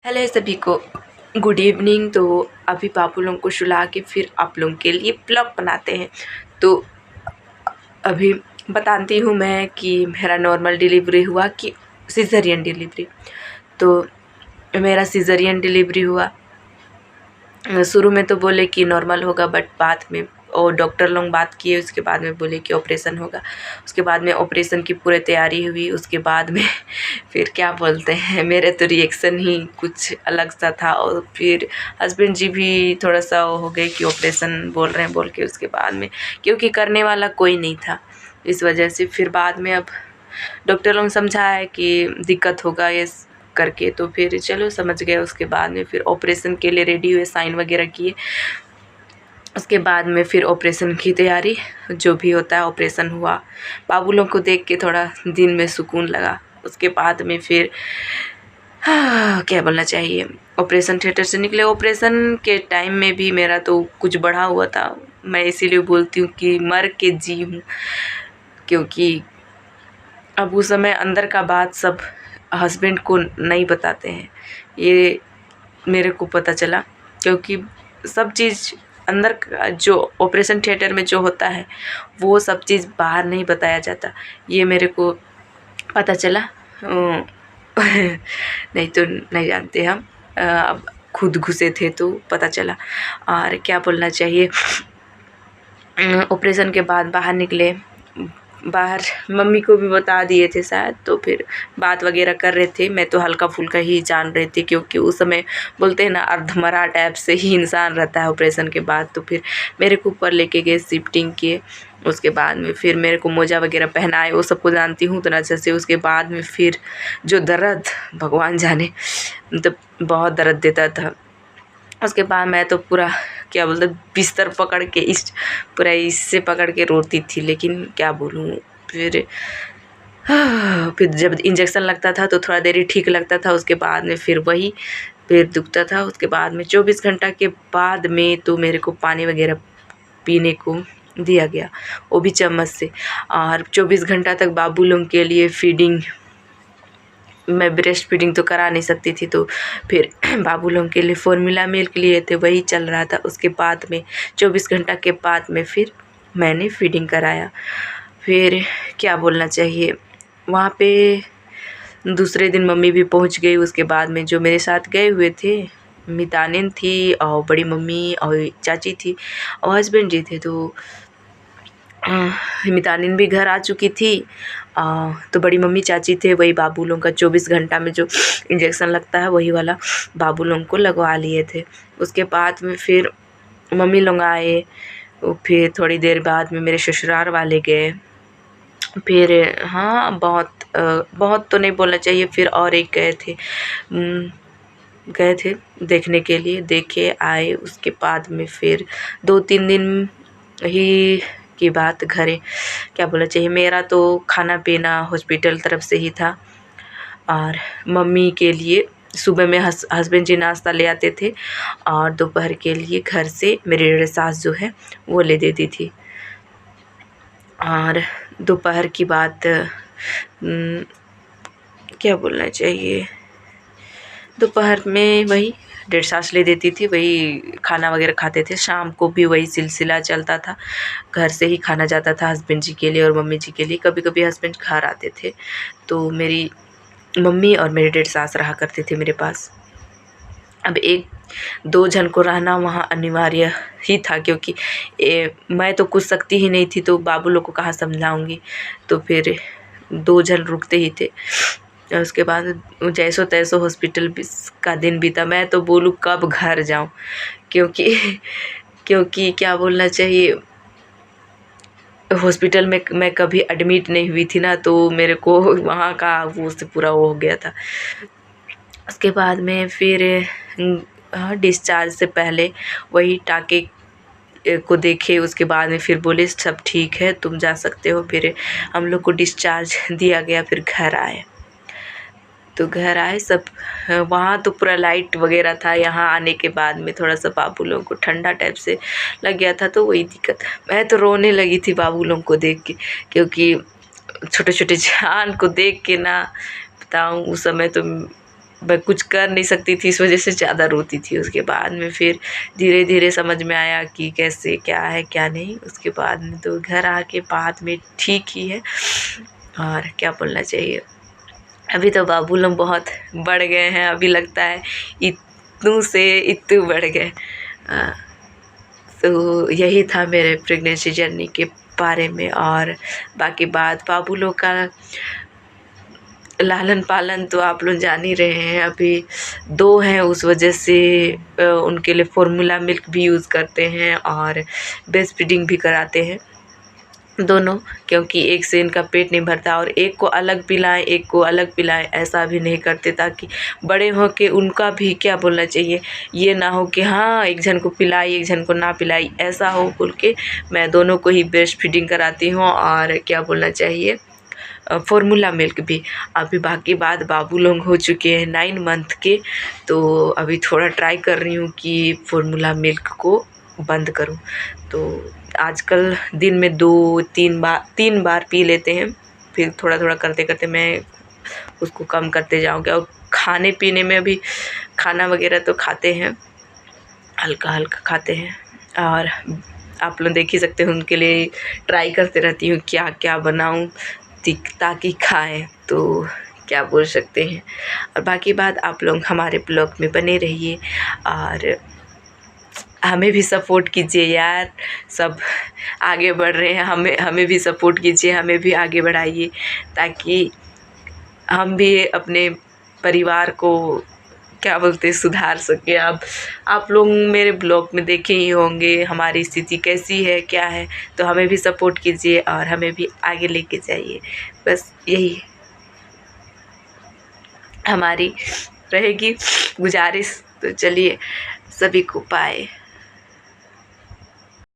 Hello सभी को, good evening. तो अभी पापू लोगों को सुला के फिर आप लोगों के लिए ब्लॉग बनाते हैं। तो अभी बताती हूँ मैं कि मेरा नॉर्मल डिलीवरी हुआ कि सिज़रियन डिलीवरी। तो मेरा सिज़रियन डिलीवरी हुआ। शुरू में तो बोले कि नॉर्मल होगा, बट बाद में और डॉक्टर लोग बात किए, उसके बाद में बोले कि ऑपरेशन होगा। उसके बाद में ऑपरेशन की पूरी तैयारी हुई। उसके बाद में फिर क्या बोलते हैं, मेरे तो रिएक्शन ही कुछ अलग सा था। और फिर हस्बैंड जी भी थोड़ा सा हो गए कि ऑपरेशन बोल रहे हैं बोल के। उसके बाद में क्योंकि करने वाला कोई नहीं था, इस वजह से फिर बाद में अब डॉक्टर लोग समझाया कि दिक्कत होगा ये करके, तो फिर चलो समझ गए। उसके बाद में फिर ऑपरेशन के लिए रेडी हुए, साइन वगैरह किए। उसके बाद में फिर ऑपरेशन की तैयारी, जो भी होता है ऑपरेशन हुआ। बाबू लोग को देख के थोड़ा दिल में सुकून लगा। उसके बाद में फिर क्या बोलना चाहिए, ऑपरेशन थिएटर से निकले। ऑपरेशन के टाइम में भी मेरा तो कुछ बढ़ा हुआ था। मैं इसीलिए बोलती हूँ कि मर के जी हूँ, क्योंकि अब उस समय अंदर का बात सब हस्बैंड को नहीं बताते हैं। ये मेरे को पता चला, क्योंकि सब चीज़ अंदर का जो ऑपरेशन थिएटर में जो होता है वो सब चीज़ बाहर नहीं बताया जाता। ये मेरे को पता चला। नहीं तो नहीं जानते हम, अब खुद घुसे थे तो पता चला। और क्या बोलना चाहिए, ऑपरेशन के बाद बाहर निकले। बाहर मम्मी को भी बता दिए थे शायद, तो फिर बात वगैरह कर रहे थे। मैं तो हल्का फुल्का ही जान रही थी, क्योंकि उस समय बोलते हैं ना अर्धमरा टाइप से ही इंसान रहता है ऑपरेशन के बाद। तो फिर मेरे को ऊपर लेके गए, शिफ्टिंग किए। उसके बाद में फिर मेरे को मोजा वगैरह पहनाए, वो सबको जानती हूँ उतना अच्छे से। उसके बाद में फिर जो दर्द भगवान जाने, मतलब बहुत दर्द देता था। उसके बाद मैं तो पूरा क्या बोलते बिस्तर पकड़ के पूरा इससे पकड़ के रोती थी। लेकिन क्या बोलूँ, फिर जब इंजेक्शन लगता था तो थोड़ा देर ही ठीक लगता था। उसके बाद में फिर वही पेट दुखता था। उसके बाद में 24 घंटा के बाद में तो मेरे को पानी वगैरह पीने को दिया गया, वो भी चम्मच से। और 24 घंटा तक बाबू लोग के लिए फीडिंग, मैं ब्रेस्ट फीडिंग तो करा नहीं सकती थी, तो फिर बाबू लोगों के लिए फॉर्मूला मिल्क लिए थे, वही चल रहा था। उसके बाद में 24 घंटा के बाद में फिर मैंने फीडिंग कराया। फिर क्या बोलना चाहिए, वहाँ पे दूसरे दिन मम्मी भी पहुँच गई। उसके बाद में जो मेरे साथ गए हुए थे, मितानिन थी और बड़ी मम्मी और चाची थी और हस्बैंड जी थे। तो मितानिन भी घर आ चुकी थी। तो बड़ी मम्मी चाची थे, वही बाबू लोगों का 24 घंटा में जो इंजेक्शन लगता है वही वाला बाबू लोगों को लगवा लिए थे। उसके बाद में फिर मम्मी लोग आए। फिर थोड़ी देर बाद में मेरे ससुराल वाले गए। फिर हाँ, बहुत तो नहीं बोलना चाहिए, फिर और एक गए थे देखने के लिए, देखे आए। उसके बाद में फिर 2-3 दिन ही की बात घरे क्या बोलना चाहिए, मेरा तो खाना पीना हॉस्पिटल तरफ से ही था। और मम्मी के लिए सुबह में हस्बैंड जी नाश्ता ले आते थे, और दोपहर के लिए घर से मेरी सास जो है वो ले देती थी। और दोपहर की बात क्या बोलना चाहिए, दोपहर में वही डेढ़ सास ले देती थी, वही खाना वगैरह खाते थे। शाम को भी वही सिलसिला चलता था, घर से ही खाना जाता था हस्बैंड जी के लिए और मम्मी जी के लिए। कभी कभी हस्बैंड घर आते थे, तो मेरी मम्मी और मेरे डेढ़ सास रहा करते थे मेरे पास। अब 1-2 जन को रहना वहाँ अनिवार्य ही था, क्योंकि मैं तो कुछ सकती ही नहीं थी, तो बाबू लोग को कहाँ समझाऊँगी। तो फिर 2 जन रुकते ही थे। उसके बाद जैसो तैसो हॉस्पिटल का दिन बीता। मैं तो बोलूँ कब घर जाऊँ, क्योंकि क्या बोलना चाहिए, हॉस्पिटल में मैं कभी एडमिट नहीं हुई थी ना, तो मेरे को वहाँ का वो से पूरा वो हो गया था। उसके बाद में फिर डिस्चार्ज से पहले वही टाँके को देखे। उसके बाद में फिर बोले सब ठीक है, तुम जा सकते हो। फिर हम लोग को डिस्चार्ज दिया गया। फिर घर आए, तो घर आए सब। वहाँ तो पूरा लाइट वगैरह था। यहाँ आने के बाद में थोड़ा सा बाबू लोगों को ठंडा टाइप से लग गया था, तो वही दिक्कत। मैं तो रोने लगी थी बाबू लोगों को देख के, क्योंकि छोटे छोटे जान को देख के ना बताऊँ, उस समय तो मैं कुछ कर नहीं सकती थी, इस वजह से ज़्यादा रोती थी। उसके बाद में फिर धीरे धीरे समझ में आया कि कैसे क्या है क्या नहीं। उसके बाद में तो घर आके बाद में ठीक ही है। और क्या बोलना चाहिए, अभी तो बाबू लोग बहुत बढ़ गए हैं, अभी लगता है इतनों से इतने बढ़ गए। तो यही था मेरे प्रेगनेंसी जर्नी के बारे में। और बाकी बात बाबू लोग का लालन पालन तो आप लोग जान ही रहे हैं। अभी 2 हैं, उस वजह से उनके लिए फॉर्मूला मिल्क भी यूज़ करते हैं और ब्रेस्ट फीडिंग भी कराते हैं दोनों, क्योंकि एक से इनका पेट नहीं भरता। और एक को अलग पिलाएं एक को अलग पिलाएं, ऐसा भी नहीं करते, ताकि बड़े हो के उनका भी क्या बोलना चाहिए, ये ना हो कि हाँ एक जन को पिलाई एक जन को ना पिलाई, ऐसा हो बोल के मैं दोनों को ही ब्रेस्ट फीडिंग कराती हूँ। और क्या बोलना चाहिए, फॉर्मूला मिल्क भी। अभी बाकी बात बाबू लोग हो चुके हैं 9 मंथ के, तो अभी थोड़ा ट्राई कर रही हूँ कि फॉर्मूला मिल्क को बंद करूँ। तो आजकल दिन में 3 बार पी लेते हैं, फिर थोड़ा थोड़ा करते करते मैं उसको कम करते जाऊँगी। और खाने पीने में भी खाना वगैरह तो खाते हैं, हल्का हल्का खाते हैं। और आप लोग देख ही सकते हैं, उनके लिए ट्राई करते रहती हूँ क्या क्या बनाऊँ ताकि खाएं। तो क्या बोल सकते हैं। और बाकी बात आप लोग हमारे ब्लॉग में बने रहिए और हमें भी सपोर्ट कीजिए यार। सब आगे बढ़ रहे हैं, हमें भी सपोर्ट कीजिए, हमें भी आगे बढ़ाइए, ताकि हम भी अपने परिवार को क्या बोलते सुधार सके। अब आप लोग मेरे ब्लॉग में देखे ही होंगे हमारी स्थिति कैसी है क्या है, तो हमें भी सपोर्ट कीजिए और हमें भी आगे लेके जाइए। बस यही हमारी रहेगी गुजारिश। तो चलिए, सभी को बाय।